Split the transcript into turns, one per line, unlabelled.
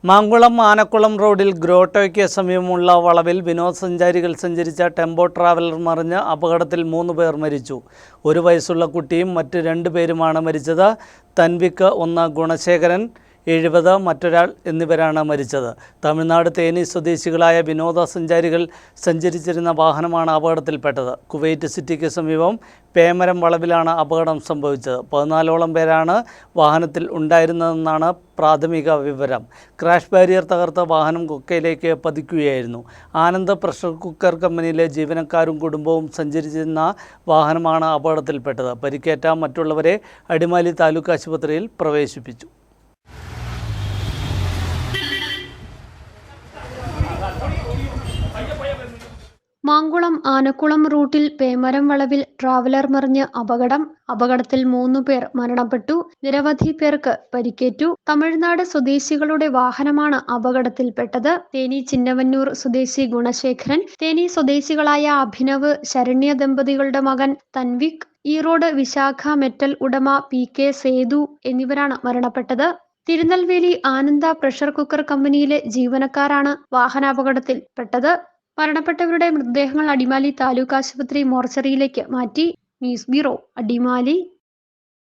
മാങ്കുളം ആനക്കുളം റോഡിൽ ഗ്രോട്ടോയ്ക്ക് സമീപമുള്ള വളവിൽ വിനോദസഞ്ചാരികൾ സഞ്ചരിച്ച ടെമ്പോ ട്രാവലർ മറിഞ്ഞ് അപകടത്തിൽ 3 പേർ മരിച്ചു. 1 വയസ്സുള്ള കുട്ടിയും മറ്റ് 2 പേരുമാണ് മരിച്ചത്. തൻവിക്ക് 1, ഗുണശേഖരൻ 70 മറ്റൊരാൾ എന്നിവരാണ് മരിച്ചത്. തമിഴ്നാട് തേനി സ്വദേശികളായ വിനോദസഞ്ചാരികൾ സഞ്ചരിച്ചിരുന്ന വാഹനമാണ് അപകടത്തിൽപ്പെട്ടത്. കുവൈറ്റ് സിറ്റിക്ക് സമീപം പേമരം വളവിലാണ് അപകടം സംഭവിച്ചത്. 14ഓളം പേരാണ് വാഹനത്തിൽ ഉണ്ടായിരുന്നതെന്നാണ് പ്രാഥമിക വിവരം. ക്രാഷ് ബാരിയർ തകർത്ത വാഹനം കൊക്കയിലേക്ക് പതിക്കുകയായിരുന്നു. ആനന്ദ് പ്രഷർ കുക്കർ കമ്പനിയിലെ ജീവനക്കാരും കുടുംബവും സഞ്ചരിച്ചിരുന്ന വാഹനമാണ് അപകടത്തിൽപ്പെട്ടത്. പരിക്കേറ്റ മറ്റുള്ളവരെ അടിമാലി താലൂക്ക് ആശുപത്രിയിൽ പ്രവേശിപ്പിച്ചു.
മാങ്കുളം ആനക്കുളം റൂട്ടിൽ പേമരം വളവിൽ ട്രാവലർ മറിഞ്ഞ് അപകടത്തിൽ 3 പേർ മരണപ്പെട്ടു. നിരവധി പേർക്ക് പരിക്കേറ്റു. തമിഴ്നാട് സ്വദേശികളുടെ വാഹനമാണ് അപകടത്തിൽപ്പെട്ടത്. തേനി ചിന്നവന്നൂർ സ്വദേശി ഗുണശേഖരൻ, തേനി സ്വദേശികളായ അഭിനവ്, ശരണ്യ ദമ്പതികളുടെ മകൻ തൻവിക്, ഈറോഡ് വിശാഖ മെറ്റൽ ഉടമ PK സേതു എന്നിവരാണ് മരണപ്പെട്ടത്. തിരുനെൽവേലി ആനന്ദ പ്രഷർ കുക്കർ കമ്പനിയിലെ ജീവനക്കാരാണ് വാഹനാപകടത്തിൽപ്പെട്ടത്. മരണപ്പെട്ടവരുടെ മൃതദേഹങ്ങൾ അടിമാലി താലൂക്ക് ആശുപത്രി മോർച്ചറിയിലേക്ക് മാറ്റി. News bureau, Adimali.